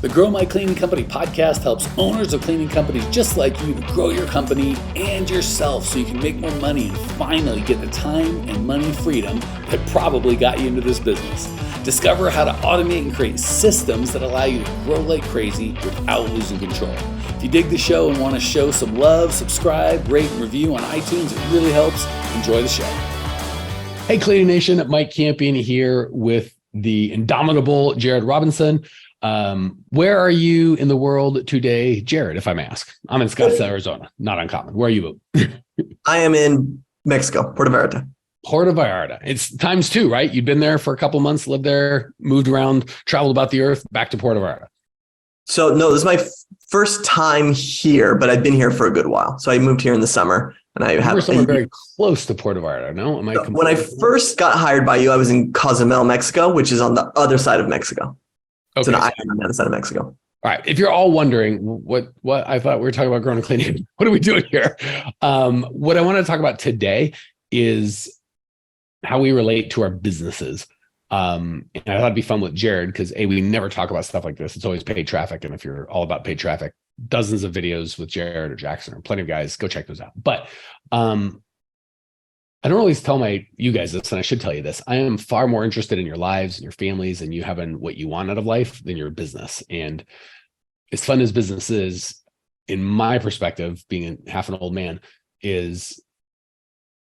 The Grow My Cleaning Company podcast helps owners of cleaning companies just like you to grow your company and yourself so you can make more money and finally get the time and money freedom that probably got you into this business. Discover how to automate and create systems that allow you to grow like crazy without losing control. If you dig the show and want to show some love, subscribe, rate, and review on iTunes. It really helps. Enjoy the show. Hey, Cleaning Nation, Mike Campion here with the indomitable Jared Robinson. Where are you in the world today, Jared, if I may ask? I'm in Scottsdale, Arizona. Not uncommon. Where are you? I am in Mexico, Puerto Vallarta. Puerto Vallarta. It's times two, right? You've been there for a couple months, lived there, moved around, traveled about the earth, back to Puerto Vallarta. So no, this is my first time here, but I've been here for a good while. So I moved here in the summer, and I have somewhere very close to Puerto Vallarta. No, when I first got hired by you, I was in Cozumel, Mexico, which is on the other side of Mexico. Okay. It's an island on the other side of Mexico. All right. If you're all wondering what I thought we were talking about growing and cleaning, what are we doing here? What I want to talk about today is how we relate to our businesses. And I thought it'd be fun with Jared because we never talk about stuff like this. It's always paid traffic. And if you're all about paid traffic, dozens of videos with Jared or Jackson or plenty of guys, go check those out. But I don't always tell you guys this, and I should tell you this. I am far more interested in your lives and your families and you having what you want out of life than your business. And as fun as business is, in my perspective, being half an old man, is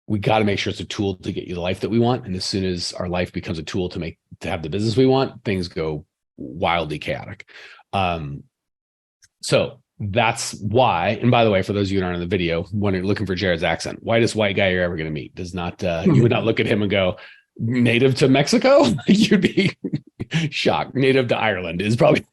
we got to make sure it's a tool to get you the life that we want. And as soon as our life becomes a tool to have the business we want, things go wildly chaotic. So that's why. And by the way, for those of you who aren't in the video, when you're looking for Jared's accent, whitest white guy you're ever going to meet does not, you would not look at him and go, native to Mexico? You'd be shocked. Native to Ireland is probably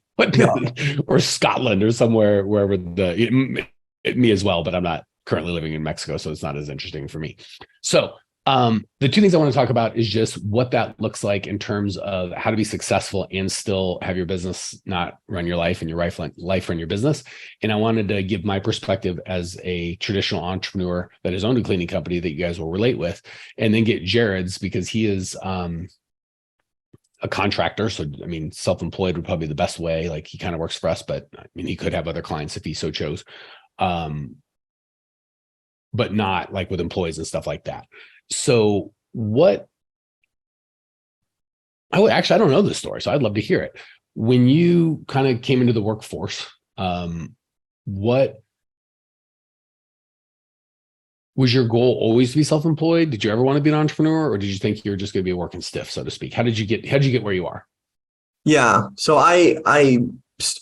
or Scotland or somewhere, wherever me as well, but I'm not currently living in Mexico, so it's not as interesting for me. So the two things I want to talk about is just what that looks like in terms of how to be successful and still have your business not run your life and your life run your business. And I wanted to give my perspective as a traditional entrepreneur that has owned a cleaning company that you guys will relate with, and then get Jared's because he is a contractor. So, I mean, self-employed would probably be the best way. Like he kind of works for us, but I mean, he could have other clients if he so chose. But not like with employees and stuff like that. So I don't know this story, so I'd love to hear it. When you kind of came into the workforce, what was your goal always to be self-employed? Did you ever want to be an entrepreneur, or did you think you were just going to be a working stiff, so to speak? How did you get where you are? Yeah. So I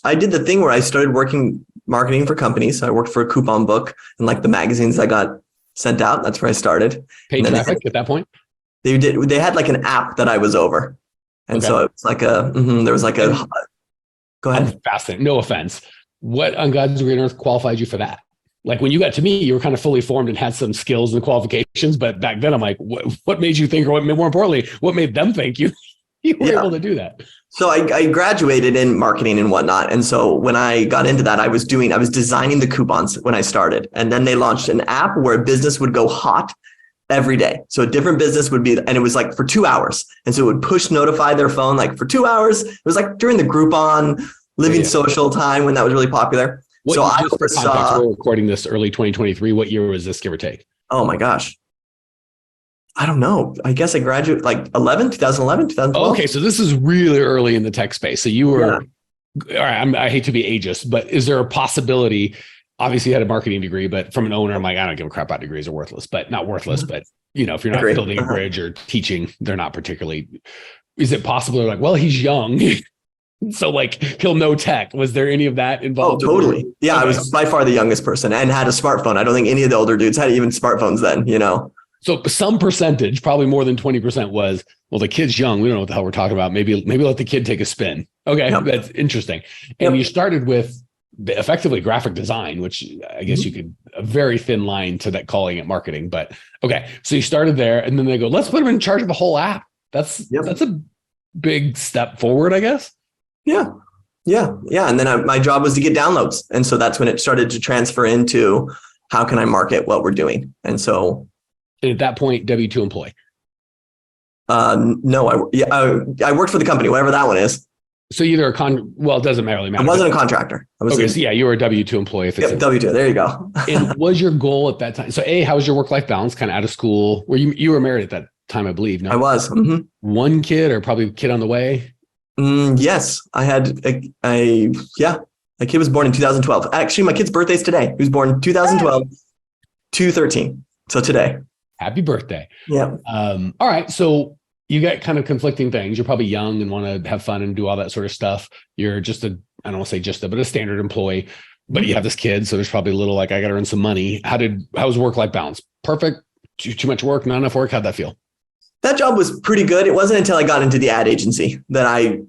did the thing where I started working marketing for companies. I worked for a coupon book and like the magazines I got sent out. That's where I started. Paid traffic at that point? They had like an app that I was over. And so it was like there was like go ahead. I'm fascinated. No offense. What on God's green earth qualified you for that? Like when you got to me, you were kind of fully formed and had some skills and qualifications. But back then I'm like, what made you think, or more importantly, what made them think you were able to do that? So I graduated in marketing and whatnot. And so when I got into that, I was designing the coupons when I started. And then they launched an app where a business would go hot every day. So a different business would be, and it was like for 2 hours. And so it would push notify their phone like for 2 hours. It was like during the Groupon Living Social time when that was really popular. We're recording this early 2023. What year was this, give or take? Oh my gosh. I don't know. I guess I graduated like 2011, 2012. Okay. So this is really early in the tech space. So you were, all right, I hate to be ageist, but is there a possibility, obviously you had a marketing degree, but from an owner, I'm like, I don't give a crap about degrees are worthless, but not worthless, but if you're not building a bridge or teaching, they're not particularly, is it possible? They're like, well, he's young. So like he'll know tech. Was there any of that involved? Oh, totally. Yeah. Okay. I was by far the youngest person and had a smartphone. I don't think any of the older dudes had even smartphones then, So some percentage, probably more than 20% was, well, the kid's young. We don't know what the hell we're talking about. Maybe let the kid take a spin. Okay. Yep. That's interesting. And you started with effectively graphic design, which I guess you could, a very thin line to that calling it marketing, but okay. So you started there and then they go, let's put him in charge of the whole app. That's a big step forward, I guess. Yeah. And then my job was to get downloads. And so that's when it started to transfer into how can I market what we're doing? And so at that point, W-2 employee. No, I worked for the company, whatever that one is. So either well, it doesn't really matter. I wasn't a contractor. I was okay. So yeah, you were a W-2 employee. If it's W-2. There you go. And was your goal at that time? So how was your work-life balance kind of out of school? Were you were married at that time, I believe. No? I was. Mm-hmm. One kid or probably a kid on the way? Yes. I had a kid was born in 2012. Actually, my kid's birthday's today. He was born 2012, 2/13. So today. Happy birthday. Yeah. All right. So you got kind of conflicting things. You're probably young and want to have fun and do all that sort of stuff. You're just I don't want to say but a standard employee, but you have this kid. So there's probably a little like, I got to earn some money. How was work-life balance? Perfect. Too much work, not enough work. How'd that feel? That job was pretty good. It wasn't until I got into the ad agency that I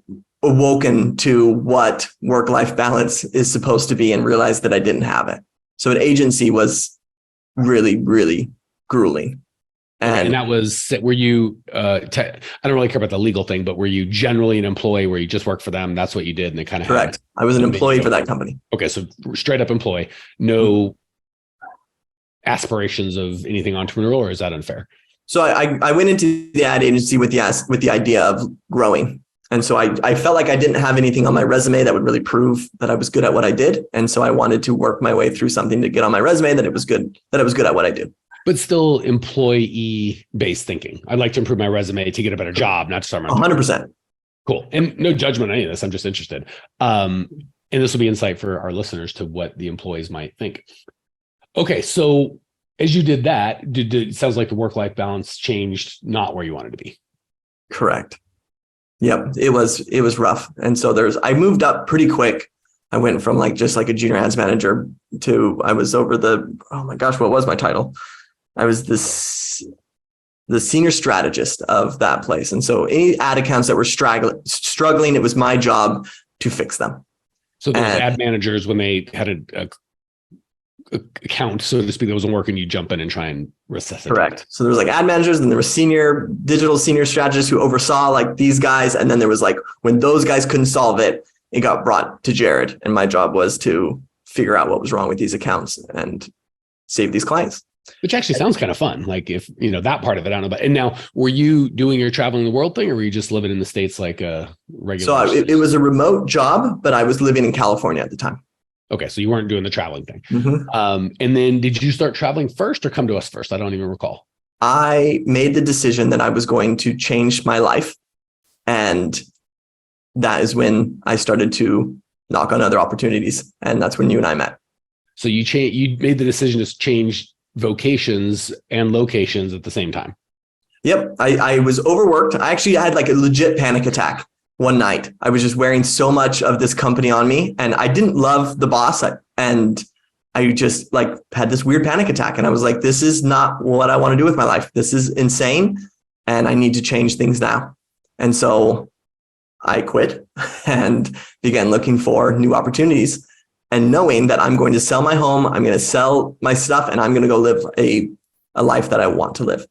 awoken to what work-life balance is supposed to be and realized that I didn't have it. So an agency was really, really grueling. And that was, were you, I don't really care about the legal thing, but were you generally an employee where you just worked for them? That's what you did. And they kind of correct. I was an employee for that company. Okay. So straight up employee, no aspirations of anything entrepreneurial, or is that unfair? So I went into the ad agency with the idea of growing. And so I felt like I didn't have anything on my resume that would really prove that I was good at what I did. And so I wanted to work my way through something to get on my resume that I was good at what I do. But still employee-based thinking. I'd like to improve my resume to get a better job, not to start my 100%. Cool. And no judgment on any of this. I'm just interested. And this will be insight for our listeners to what the employees might think. Okay. So as you did that, it sounds like the work-life balance changed not where you wanted to be. Correct. Yep. It was rough. And so I moved up pretty quick. I went from just like a junior ads manager to I was over oh my gosh, what was my title? I was the senior strategist of that place. And so any ad accounts that were struggling, it was my job to fix them. So the ad managers, when they had a account, so to speak, that wasn't working, you jump in and try and resuscitate. Correct. So there was ad managers, and there were digital senior strategists who oversaw these guys. And then there was when those guys couldn't solve it, it got brought to Jared. And my job was to figure out what was wrong with these accounts and save these clients. Which actually sounds kind of fun. Like if, that part of it, I don't know about. And now, were you doing your traveling the world thing, or were you just living in the States like a regular? So it was a remote job, but I was living in California at the time. Okay. So you weren't doing the traveling thing. Mm-hmm. And then did you start traveling first or come to us first? I don't even recall. I made the decision that I was going to change my life. And that is when I started to knock on other opportunities. And that's when you and I met. So you made the decision to change vocations and locations at the same time. Yep. I was overworked. I actually had a legit panic attack one night. I was just wearing so much of this company on me, and I didn't love the boss. And I just had this weird panic attack. And I was like, this is not what I want to do with my life. This is insane. And I need to change things now. And so I quit and began looking for new opportunities. And knowing that I'm going to sell my home, I'm going to sell my stuff, and I'm going to go live a life that I want to live.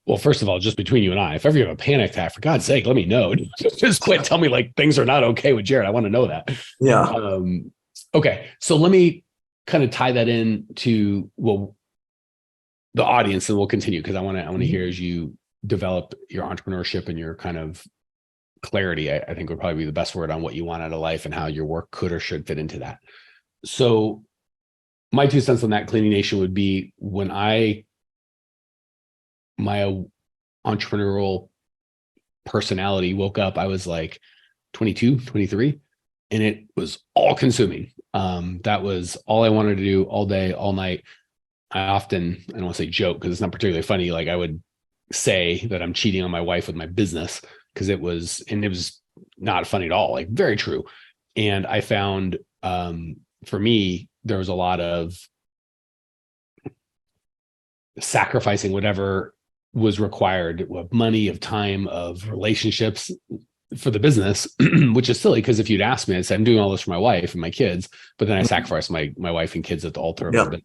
Well, first of all, just between you and I, if ever you have a panic attack, for God's sake, let me know. Just quit. Tell me things are not okay with Jared. I want to know that. Yeah. Okay. So let me kind of tie that in to the audience, and we'll continue because I want to hear as you develop your entrepreneurship and your kind of clarity, I think would probably be the best word on what you want out of life and how your work could or should fit into that. So my 2 cents on that, Cleaning Nation, would be when my entrepreneurial personality woke up, I was 22, 23, and it was all consuming. That was all I wanted to do all day, all night. I don't want to say joke because it's not particularly funny. I would say that I'm cheating on my wife with my business because it was not funny at all, very true. And I found for me, there was a lot of sacrificing whatever was required of money, of time, of relationships for the business, which is silly because if you'd asked me, I'd say I'm doing all this for my wife and my kids, but then I sacrificed my wife and kids at the altar of it.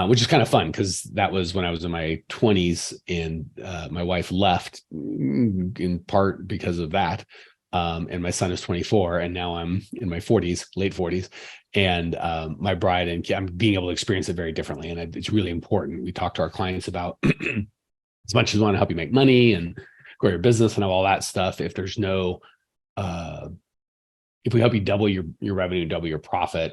Which is kind of fun because that was when I was in my 20s, and my wife left in part because of that. And my son is 24, and now I'm in my 40s, late 40s, and my bride and I'm being able to experience it very differently. And it's really important. We talk to our clients about as much as we want to help you make money and grow your business and all that stuff. If there's no if we help you double your revenue, double your profit,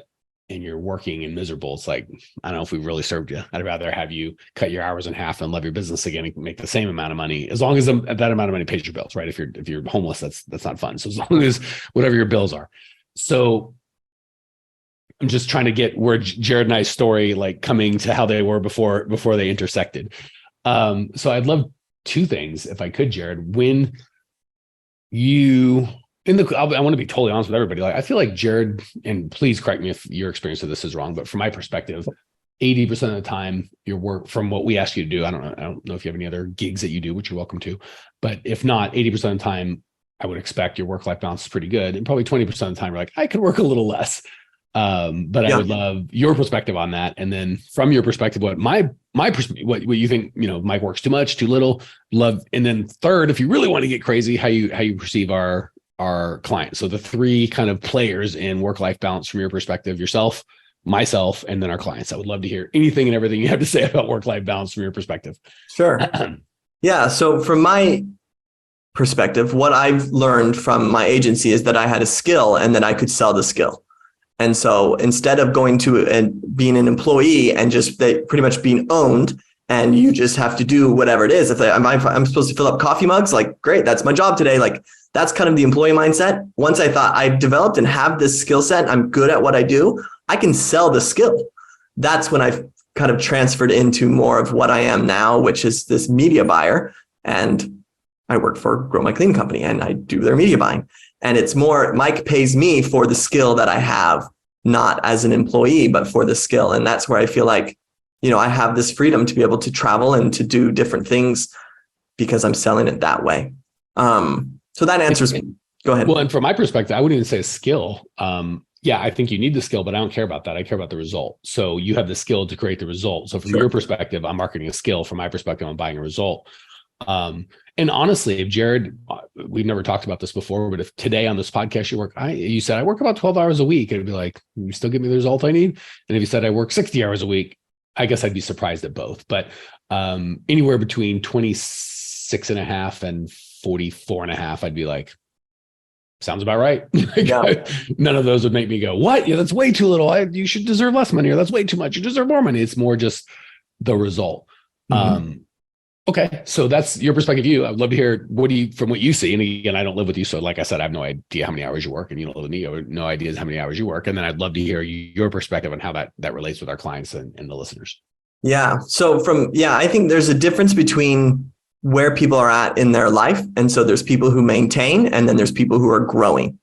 and you're working and miserable, it's like, I don't know if we really served you. I'd rather have you cut your hours in half and love your business again and make the same amount of money, as long as that amount of money pays your bills, right? If you're homeless, that's not fun. So as long as whatever your bills are. So I'm just trying to get where Jared and I's story, like coming to how they were before they intersected. So I'd love two things, if I could, Jared. When you I want to be totally honest with everybody. Like, I feel like Jared, and please correct me if your experience of this is wrong, but from my perspective, 80% of the time your work, from what we ask you to do, I don't know if you have any other gigs that you do, which you're welcome to, but if not, 80% of the time, I would expect your work-life balance is pretty good. And probably 20% of the time, you're like, I could work a little less. But I would love your perspective on that. And then from your perspective, what what you think, Mike works too much, too little, love. And then third, if you really want to get crazy, how you perceive our clients. So the three kind of players in work-life balance from your perspective: yourself, myself, and then our clients. I would love to hear anything and everything you have to say about work-life balance from your perspective. Sure. Yeah. So from my perspective, what I've learned from my agency is that I had a skill and that I could sell the skill. And so instead of going to and being an employee and just pretty much being owned, and you just have to do whatever it is. If I'm supposed to fill up coffee mugs, like, great, that's my job today. Like, that's kind of the employee mindset. Once I thought I've developed and have this skill set, I'm good at what I do, I can sell the skill. That's when I've kind of transferred into more of what I am now, which is this media buyer. And I work for Grow My Clean Company and I do their media buying. And it's more, Mike pays me for the skill that I have, not as an employee, but for the skill. And that's where I feel like, I have this freedom to be able to travel and to do different things because I'm selling it that way. So that answers me. Go ahead. Well, and from my perspective, I wouldn't even say a skill. Yeah, I think you need the skill, but I don't care about that. I care about the result. So you have the skill to create the result. So from your perspective, I'm marketing a skill. From my perspective, I'm buying a result. And honestly, if Jared, we've never talked about this before, but if today on this podcast you said I work about 12 hours a week, it'd be like, you still give me the result I need. And if you said I work 60 hours a week, I guess I'd be surprised at both. But anywhere between 26 and a half and 44 and a half, I'd be like, sounds about right. None of those would make me go, what? Yeah, that's way too little. You should deserve less money, or that's way too much. You deserve more money. It's more just the result. Mm-hmm. Okay. So that's your perspective. I'd love to hear from what you see. And again, I don't live with you. So like I said, I have no idea how many hours you work, and you don't live with me. I have no idea how many hours you work. And then I'd love to hear your perspective on how that relates with our clients and the listeners. Yeah. So I think there's a difference between where people are at in their life. And so there's people who maintain, and then there's people who are growing.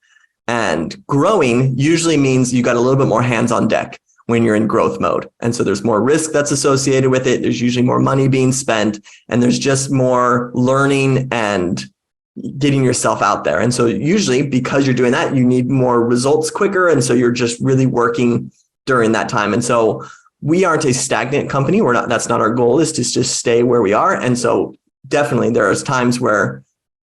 And growing usually means you got a little bit more hands on deck when you're in growth mode. And so there's more risk that's associated with it. There's usually more money being spent, and there's just more learning and getting yourself out there. And so usually, because you're doing that, you need more results quicker. And so you're just really working during that time. And so we aren't a stagnant company. That's not our goal, is to just stay where we are. And so definitely there's times where,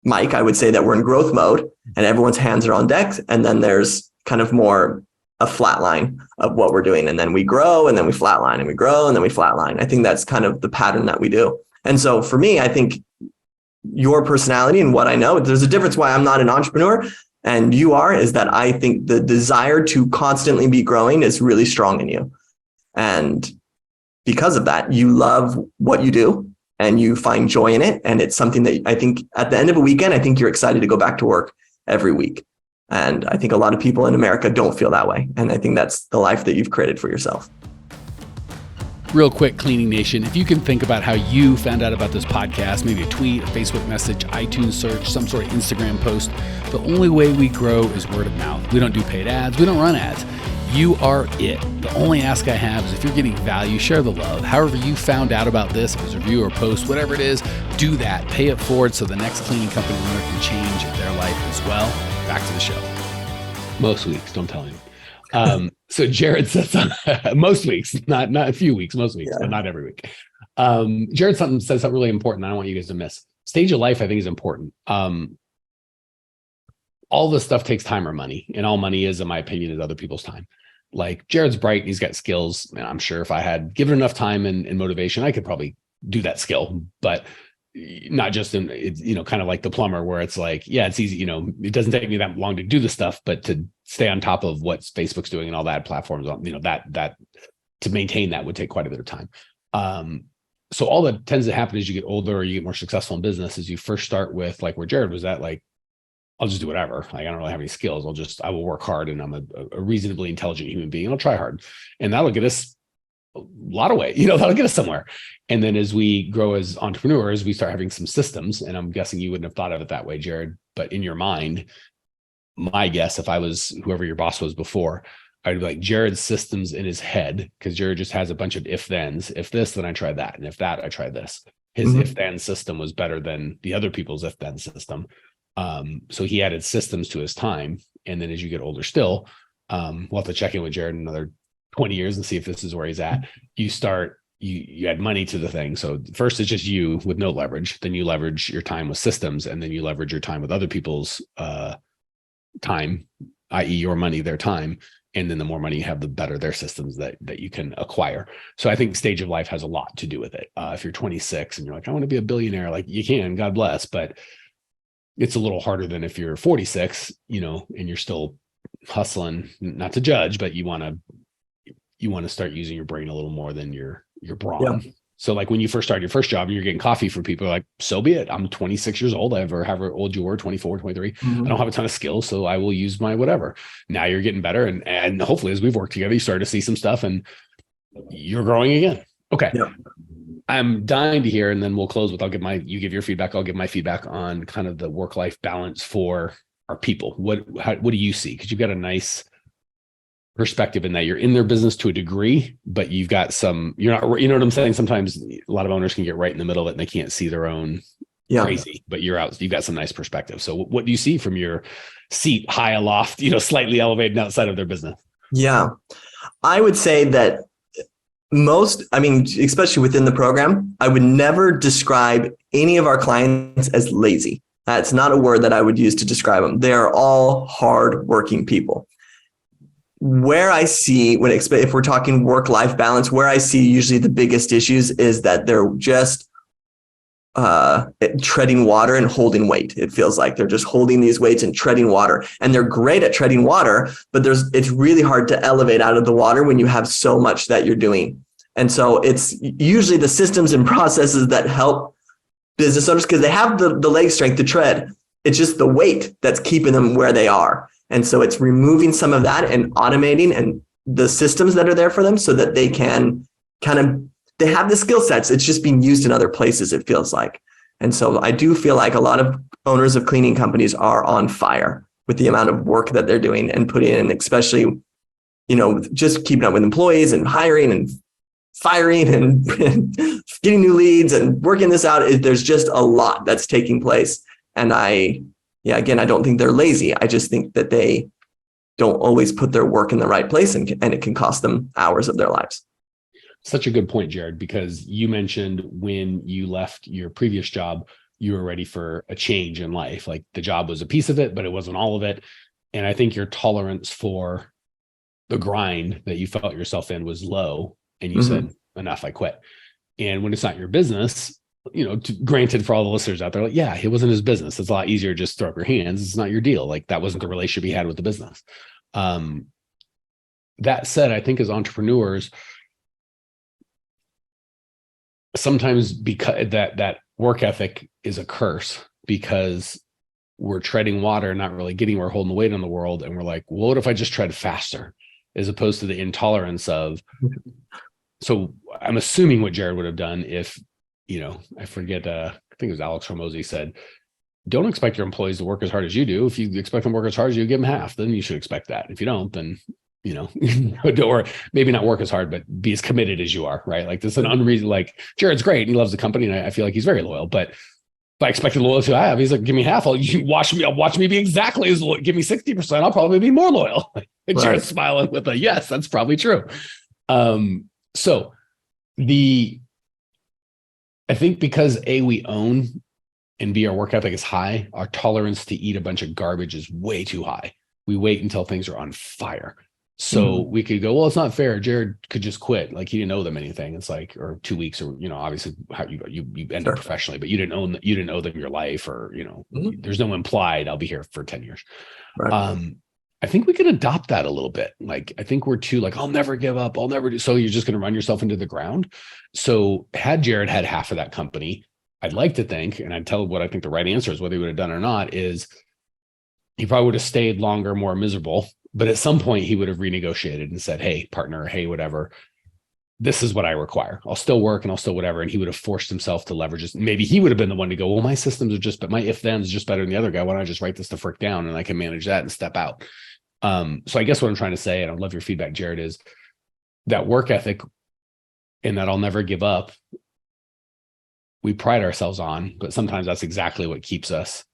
Mike, I would say that we're in growth mode and everyone's hands are on deck. And then there's kind of more a flat line of what we're doing. And then we grow, and then we flatline, and we grow, and then we flatline. I think that's kind of the pattern that we do. And so for me, I think your personality and what I know, there's a difference why I'm not an entrepreneur and you are, is that I think the desire to constantly be growing is really strong in you. And because of that, you love what you do and you find joy in it. And it's something that I think at the end of a weekend, I think you're excited to go back to work every week. And I think a lot of people in America don't feel that way. And I think that's the life that you've created for yourself. Real quick, Cleaning Nation, if you can think about how you found out about this podcast, maybe a tweet, a Facebook message, iTunes search, some sort of Instagram post, the only way we grow is word of mouth. We don't do paid ads. We don't run ads. You are it. The only ask I have is if you're getting value, share the love. However you found out about this, if it was a review or post, whatever it is, do that. Pay it forward so the next cleaning company owner can change their life as well. Back to the show. Most weeks, don't tell anyone. So Jared says most weeks, not a few weeks, most weeks, but not every week. Jared says something really important that I don't want you guys to miss. Stage of life, I think, is important. All this stuff takes time or money, and all money is, in my opinion, is other people's time. Like, Jared's bright and he's got skills, and I'm sure if I had given enough time and motivation, I could probably do that skill, but not just in, kind of like the plumber, where it's like, yeah, it's easy. It doesn't take me that long to do the stuff, but to stay on top of what Facebook's doing and all that platforms on, that to maintain that would take quite a bit of time. So all that tends to happen as you get older or you get more successful in business is you first start with like where Jared was at, like, I'll just do whatever. Like, I don't really have any skills. I will work hard and I'm a reasonably intelligent human being. And I'll try hard. And that'll get us a lot of way, that'll get us somewhere. And then as we grow as entrepreneurs, we start having some systems. And I'm guessing you wouldn't have thought of it that way, Jared, but in your mind, my guess, if I was whoever your boss was before, I'd be like Jared's systems in his head, because Jared just has a bunch of if thens. If this, then I try that. And if that, I try this. His if then system was better than the other people's if then system. So he added systems to his time. And then as you get older still, we'll have to check in with Jared in another 20 years and see if this is where he's at. You add money to the thing. So first it's just you with no leverage. Then you leverage your time with systems, and then you leverage your time with other people's time, i.e. your money, their time. And then the more money you have, the better their systems that you can acquire. So I think stage of life has a lot to do with it. If you're 26 and you're like, I want to be a billionaire, like you can, God bless, but it's a little harder than if you're 46, and you're still hustling, not to judge, but you want to start using your brain a little more than your brawn. Yeah. So like when you first start your first job and you're getting coffee for people, like, so be it. I'm 26 years old. However old you were, 24, 23. I don't have a ton of skills, so I will use my whatever. Now you're getting better. And hopefully as we've worked together, you start to see some stuff and you're growing again. Okay. Yeah. I'm dying to hear, and then we'll close with, you give your feedback. I'll give my feedback on kind of the work-life balance for our people. What do you see? Because you've got a nice perspective in that you're in their business to a degree, but you've got you're not, you know what I'm saying? Sometimes a lot of owners can get right in the middle of it and they can't see their own crazy, but you've got some nice perspective. So what do you see from your seat high aloft, slightly elevated outside of their business? Yeah, I would say that especially within the program, I would never describe any of our clients as lazy. That's not a word that I would use to describe them. They are all hardworking people. Where I see, if we're talking work-life balance, where I see usually the biggest issues is that they're just treading water and holding weight. It feels like they're just holding these weights and treading water, and they're great at treading water, but it's really hard to elevate out of the water when you have so much that you're doing. And so it's usually the systems and processes that help business owners, because they have the leg strength to tread. It's just the weight that's keeping them where they are. And so it's removing some of that and automating and the systems that are there for them so that they can they have the skill sets. It's just being used in other places, it feels like. And so I do feel like a lot of owners of cleaning companies are on fire with the amount of work that they're doing and putting in, especially, just keeping up with employees and hiring and firing and getting new leads and working this out. There's just a lot that's taking place. And again, I don't think they're lazy. I just think that they don't always put their work in the right place, and it can cost them hours of their lives. Such a good point, Jared, because you mentioned when you left your previous job, you were ready for a change in life. Like the job was a piece of it, but it wasn't all of it. And I think your tolerance for the grind that you felt yourself in was low. And you said, enough, I quit. And when it's not your business, granted for all the listeners out there, like, yeah, it wasn't his business. It's a lot easier to just throw up your hands. It's not your deal. Like that wasn't the relationship he had with the business. That said, I think as entrepreneurs, sometimes because that work ethic is a curse, because we're treading water, not really getting, we're holding the weight on the world. And we're like, well, what if I just tried faster, as opposed to the intolerance of, so I'm assuming what Jared would have done if, I forget, I think it was Alex Hormozy said, don't expect your employees to work as hard as you do. If you expect them to work as hard as you, give them half, then you should expect that. If you don't, then, or maybe not work as hard, but be as committed as you are, right? Like this is an unreasonable, like Jared's great. And he loves the company. And I feel like he's very loyal, but if I expected loyalty I have, he's like, give me half. I'll watch me be exactly as loyal. Give me 60%. I'll probably be more loyal. And right. Jared's smiling with a, yes, that's probably true. So I think because we own, and B, our work ethic is high, our tolerance to eat a bunch of garbage is way too high. We wait until things are on fire. So we could go, well, it's not fair. Jared could just quit. Like he didn't owe them anything. It's like, or 2 weeks, or, obviously how you end up professionally, but you didn't owe them your life, or, there's no implied, I'll be here for 10 years. Right. I think we can adopt that a little bit. Like, I think we're too like, I'll never give up. I'll never do. So you're just going to run yourself into the ground. So had Jared had half of that company, I'd like to think, and I'd tell what I think the right answer is, whether he would have done or not, is he probably would have stayed longer, more miserable. But at some point he would have renegotiated and said, hey, partner, hey, whatever, this is what I require. I'll still work and I'll still whatever. And he would have forced himself to leverage it. Maybe he would have been the one to go, well, my systems are just, but my if then is just better than the other guy. Why don't I just write this the frick down and I can manage that and step out? So I guess what I'm trying to say, and I love your feedback, Jared, is that work ethic and that I'll never give up, we pride ourselves on, but sometimes that's exactly what keeps us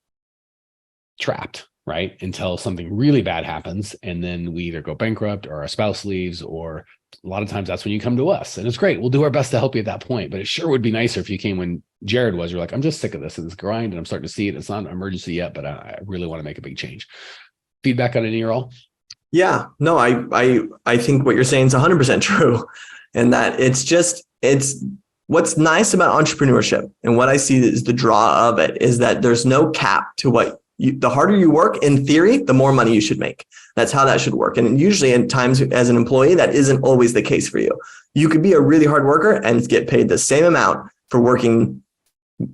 trapped, right? Until something really bad happens. And then we either go bankrupt or our spouse leaves, or a lot of times that's when you come to us. And it's great. We'll do our best to help you at that point. But it sure would be nicer if you came when Jared was. You're like, I'm just sick of this and this grind and I'm starting to see it. It's not an emergency yet, but I really want to make a big change. Feedback on any or all? Yeah, no, I think what you're saying is 100% true. And that it's what's nice about entrepreneurship and what I see is the draw of it is that there's no cap to the harder you work, in theory, the more money you should make. That's how that should work. And usually in times as an employee, that isn't always the case for you. You could be a really hard worker and get paid the same amount for working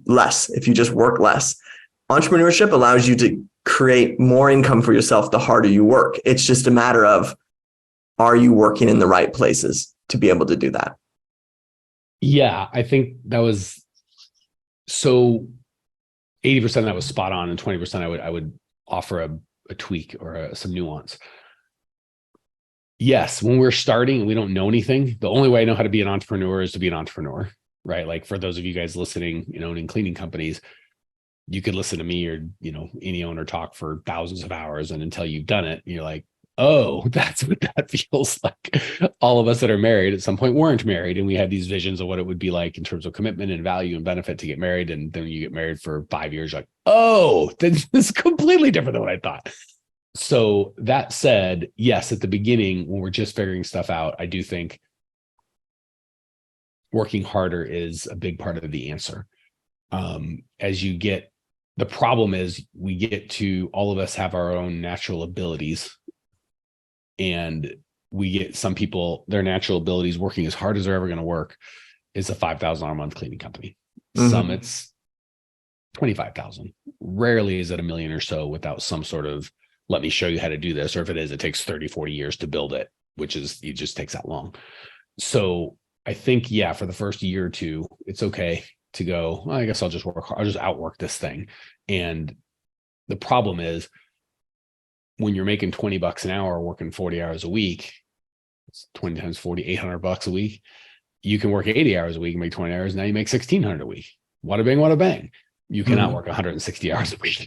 less if you just work less. Entrepreneurship allows you to create more income for yourself the harder you work. It's just a matter of, are you working in the right places to be able to do that? Yeah, I think that was so 80% that was spot on, and 20% I would offer a tweak or some nuance. Yes, when we're starting and we don't know anything, the only way I know how to be an entrepreneur is to be an entrepreneur, right? Like for those of you guys listening, owning cleaning companies, you could listen to me or, any owner talk for thousands of hours. And until you've done it, you're like, oh, that's what that feels like. All of us that are married at some point weren't married. And we had these visions of what it would be like in terms of commitment and value and benefit to get married. And then you get married for 5 years, like, oh, this is completely different than what I thought. So that said, yes, at the beginning, when we're just figuring stuff out, I do think working harder is a big part of the answer. The problem is all of us have our own natural abilities, and we get some people, their natural abilities working as hard as they're ever going to work is a $5,000 a month cleaning company. Mm-hmm. Some it's 25,000. Rarely is it $1 million or so without some sort of, let me show you how to do this. Or if it is, it takes 30, 40 years to build it, it just takes that long. So I think, for the first year or two, it's okay to go, well, I guess I'll just work hard. I'll just outwork this thing. And the problem is when you're making $20 an hour, working 40 hours a week, it's 20 times 40, $800 a week. You can work 80 hours a week and make 20 hours. Now you make 1,600 a week. Wada bing, wada bang. You cannot work 160 hours a week.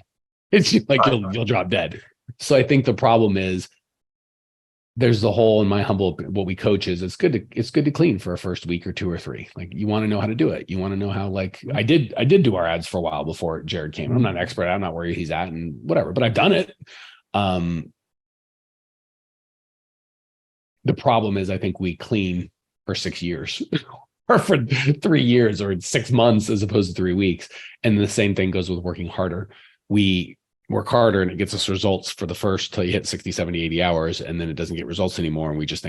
It's like you'll drop dead. So I think the problem is there's the whole, in my humble, what we coach is it's good to clean for a first week or 2 or 3. Like you want to know how to do it. You want to know how, like I did do our ads for a while before Jared came. I'm not an expert. I'm not where he's at and whatever, but I've done it. The problem is I think we clean for 6 years or for 3 years or 6 months as opposed to 3 weeks. And the same thing goes with working harder. We work harder and it gets us results for the first till you hit 60, 70, 80 hours. And then it doesn't get results anymore. And we just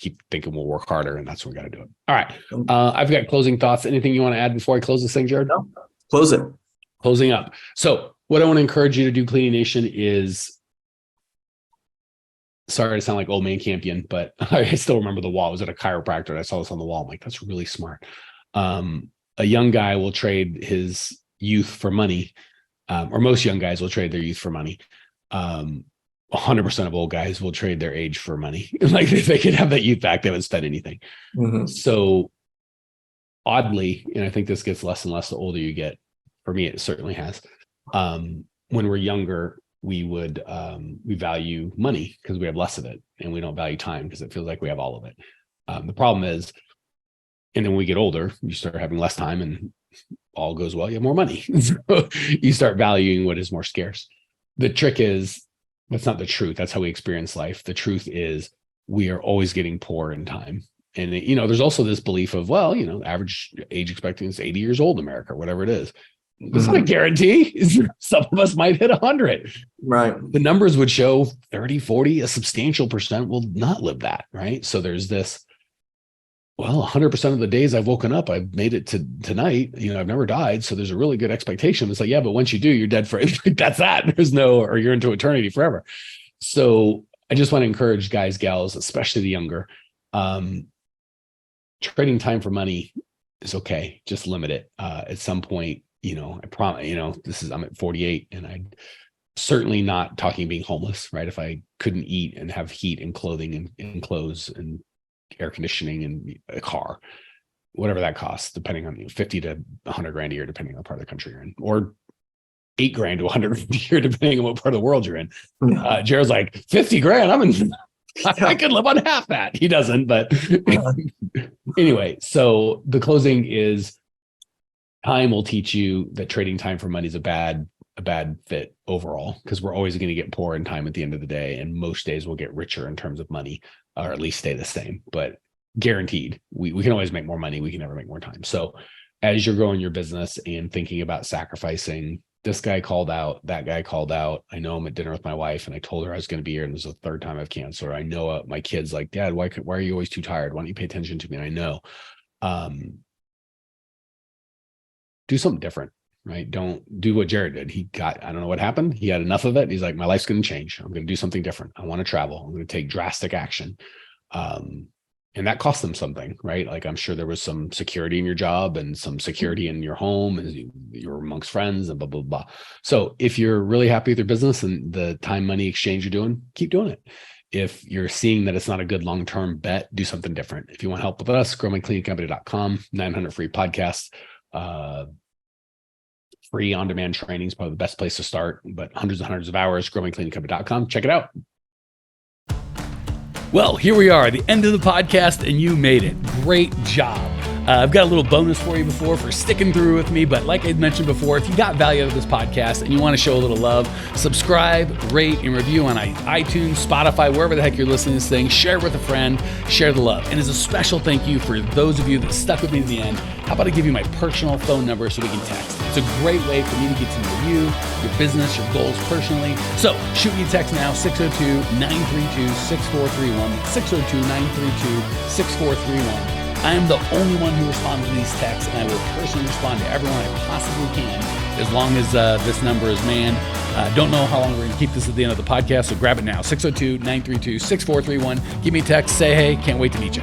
keep thinking we'll work harder, and that's when we got to do it. All right. I've got closing thoughts. Anything you want to add before I close this thing, Jared? No. Close it. Closing up. So what I want to encourage you to do, Cleaning Nation, is, sorry to sound like old man campion, but I still remember the wall. I was at a chiropractor and I saw this on the wall. I'm like, that's really smart. A young guy will trade his youth for money. Or most young guys will trade their youth for money. 100% of old guys will trade their age for money. Like if they could have that youth back, they would spend anything. Mm-hmm. So oddly, and I think this gets less and less the older you get. For me, it certainly has. When we're younger, we value money because we have less of it, and we don't value time because it feels like we have all of it. The problem is, and then when we get older, you start having less time and all goes well, you have more money. So you start valuing what is more scarce. The trick is, that's not the truth. That's how we experience life. The truth is we are always getting poor in time. And, there's also this belief of, average age expectancy is 80 years old in America, whatever it is. It's not a guarantee. Some of us might hit 100. Right. The numbers would show 30, 40, a substantial percent will not live that, right? So there's this, well, 100% of the days I've woken up, I've made it to tonight. I've never died. So there's a really good expectation. It's like, yeah, but once you do, you're dead forever. That's that. There's no, or you're into eternity forever. So I just want to encourage guys, gals, especially the younger, trading time for money is okay. Just limit it. At some point, I promise, I'm at 48 and I'm certainly not talking being homeless, right? If I couldn't eat and have heat and clothing and clothes and air conditioning and a car, whatever that costs, depending on 50 to 100 grand a year, depending on the part of the country you're in, or 8 grand to 100 grand a year, depending on what part of the world you're in. Jared's like 50 grand. I could live on half that. He doesn't, but anyway, so the closing is time will teach you that trading time for money is a bad fit overall, because we're always going to get poor in time at the end of the day. And most days we'll get richer in terms of money, or at least stay the same, but guaranteed we can always make more money. We can never make more time. So as you're growing your business and thinking about sacrificing, this guy called out, that guy called out. I know I'm at dinner with my wife and I told her I was going to be here, and this is the third time I've canceled. I know my kid's like, Dad, why are you always too tired? Why don't you pay attention to me? And I know, do something different, right? Don't do what Jared did. I don't know what happened. He had enough of it. He's like, my life's going to change. I'm going to do something different. I want to travel. I'm going to take drastic action. And that cost them something, right? Like, I'm sure there was some security in your job and some security in your home, and you're amongst friends and blah, blah, blah. So if you're really happy with your business and the time money exchange you're doing, keep doing it. If you're seeing that it's not a good long-term bet, do something different. If you want help with us, growmycleaningcompany.com, 900 free podcasts, free on-demand training is probably the best place to start, but hundreds and hundreds of hours, growmycleaningcompany.com. Check it out. Well, here we are, the end of the podcast, and you made it. Great job. I've got a little bonus for you for sticking through with me, but like I mentioned before, if you got value out of this podcast and you want to show a little love, subscribe, rate, and review on iTunes, Spotify, wherever the heck you're listening to this thing. Share it with a friend, share the love. And as a special thank you for those of you that stuck with me to the end, how about I give you my personal phone number so we can text? It's a great way for me to get to know you, your business, your goals personally. So shoot me a text now, 602-932-6431, 602-932-6431. I am the only one who responds to these texts, and I will personally respond to everyone I possibly can as long as this number is manned. Don't know how long we're going to keep this at the end of the podcast, so grab it now, 602-932-6431. Give me a text, say hey, can't wait to meet you.